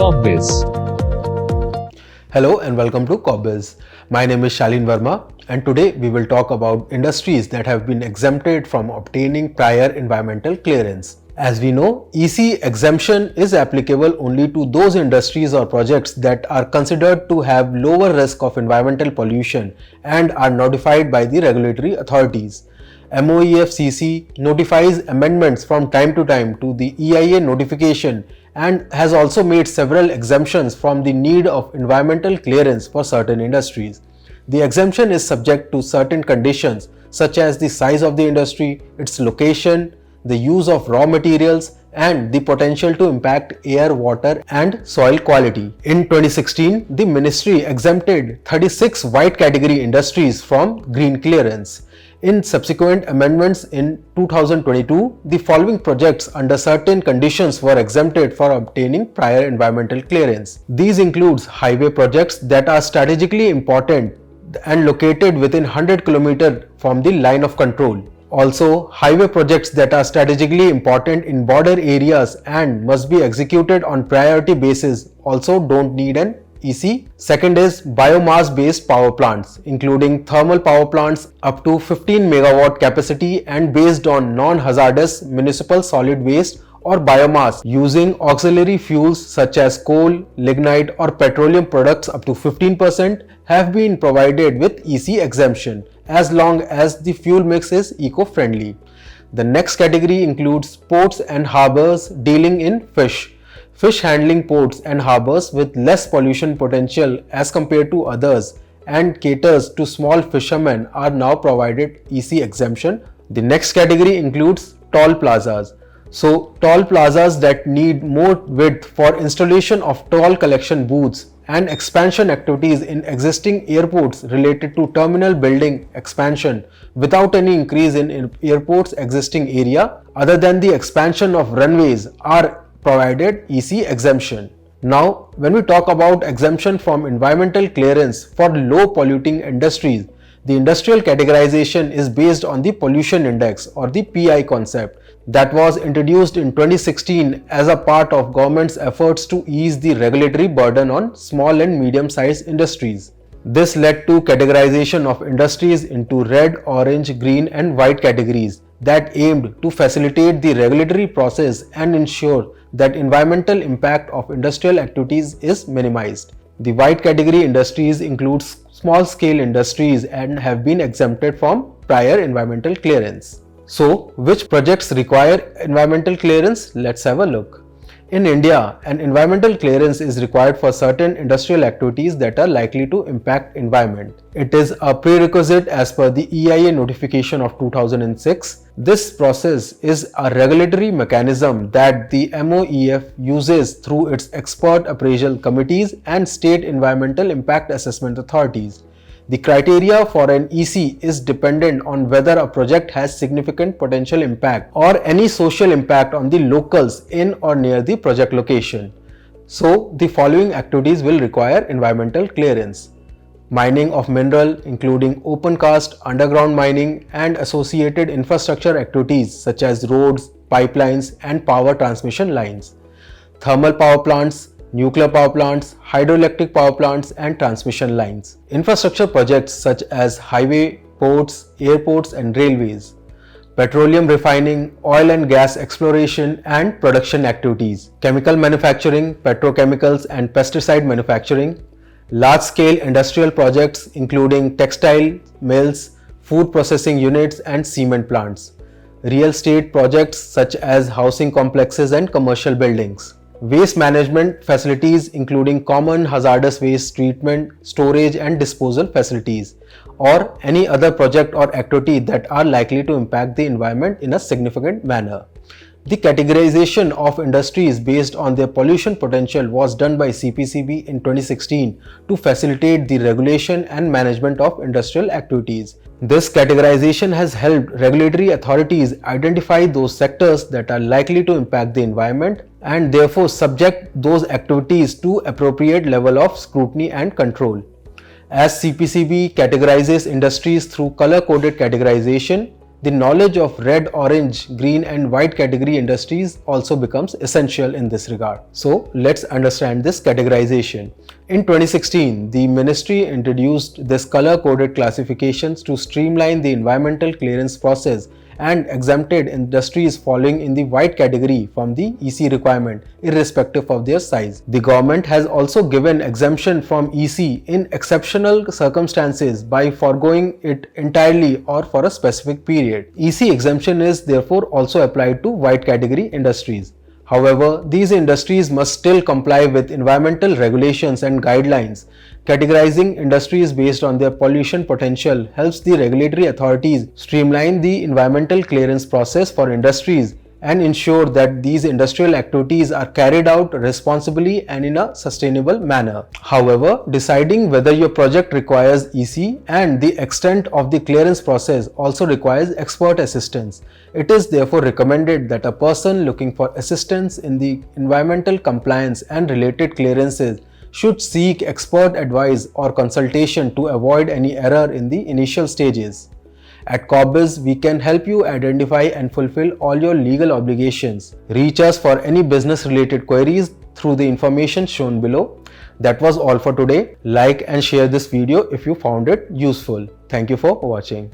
Corpbiz. Hello and welcome to Corpbiz. My name is Shalin Verma and today we will talk about industries that have been exempted from obtaining prior environmental clearance. As we know, EC exemption is applicable only to those industries or projects that are considered to have lower risk of environmental pollution and are notified by the regulatory authorities. MOEFCC notifies amendments from time to time to the EIA notification and has also made several exemptions from the need of environmental clearance for certain industries. The exemption is subject to certain conditions such as the size of the industry, its location, the use of raw materials, and the potential to impact air, water, and soil quality. In 2016, the ministry exempted 36 white category industries from green clearance. In subsequent amendments in 2022, the following projects under certain conditions were exempted for obtaining prior environmental clearance. These include highway projects that are strategically important and located within 100 km from the line of control. Also, highway projects that are strategically important in border areas and must be executed on priority basis also don't need an EC. Second is biomass based power plants, including thermal power plants up to 15 megawatt capacity and based on non-hazardous municipal solid waste or biomass using auxiliary fuels such as coal, lignite or petroleum products up to 15% have been provided with EC exemption as long as the fuel mix is eco-friendly. The next category includes ports and harbors dealing in fish handling ports and harbors with less pollution potential as compared to others and caters to small fishermen are now provided EC exemption. The next category includes toll plazas. So toll plazas that need more width for installation of toll collection booths and expansion activities in existing airports related to terminal building expansion without any increase in airport's existing area other than the expansion of runways are provided EC exemption. Now, when we talk about exemption from environmental clearance for low polluting industries, the industrial categorization is based on the pollution index or the PI concept that was introduced in 2016 as a part of government's efforts to ease the regulatory burden on small and medium-sized industries. This led to categorization of industries into red, orange, green and white categories that aimed to facilitate the regulatory process and ensure that environmental impact of industrial activities is minimized. The white category industries include small-scale industries and have been exempted from prior environmental clearance. So, which projects require environmental clearance? Let's have a look. In India, an environmental clearance is required for certain industrial activities that are likely to impact environment. It is a prerequisite as per the EIA notification of 2006. This process is a regulatory mechanism that the MOEF uses through its expert appraisal committees and state environmental impact assessment authorities. The criteria for an EC is dependent on whether a project has significant potential impact or any social impact on the locals in or near the project location. So, the following activities will require environmental clearance. Mining of mineral including open cast, underground mining and associated infrastructure activities such as roads, pipelines and power transmission lines. Thermal power plants, nuclear power plants, hydroelectric power plants and transmission lines. Infrastructure projects such as highway, ports, airports and railways. Petroleum refining, oil and gas exploration and production activities. Chemical manufacturing, petrochemicals and pesticide manufacturing. Large-scale industrial projects including textile mills, food processing units and cement plants. Real estate projects such as housing complexes and commercial buildings. Waste management facilities including common hazardous waste treatment, storage and disposal facilities, or any other project or activity that are likely to impact the environment in a significant manner. The categorization of industries based on their pollution potential was done by CPCB in 2016 to facilitate the regulation and management of industrial activities. This categorization has helped regulatory authorities identify those sectors that are likely to impact the environment and therefore subject those activities to appropriate level of scrutiny and control. As CPCB categorizes industries through color-coded categorization, the knowledge of red, orange, green and white category industries also becomes essential in this regard. So let's understand this categorization. In 2016, the ministry introduced this color-coded classifications to streamline the environmental clearance process and exempted industries falling in the white category from the EC requirement, irrespective of their size. The government has also given exemption from EC in exceptional circumstances by foregoing it entirely or for a specific period. EC exemption is therefore also applied to white category industries. However, these industries must still comply with environmental regulations and guidelines. Categorizing industries based on their pollution potential helps the regulatory authorities streamline the environmental clearance process for industries and ensure that these industrial activities are carried out responsibly and in a sustainable manner. However, deciding whether your project requires EC and the extent of the clearance process also requires expert assistance. It is therefore recommended that a person looking for assistance in the environmental compliance and related clearances should seek expert advice or consultation to avoid any error in the initial stages. At Corpbiz, we can help you identify and fulfill all your legal obligations. Reach us for any business-related queries through the information shown below. That was all for today. Like and share this video if you found it useful. Thank you for watching.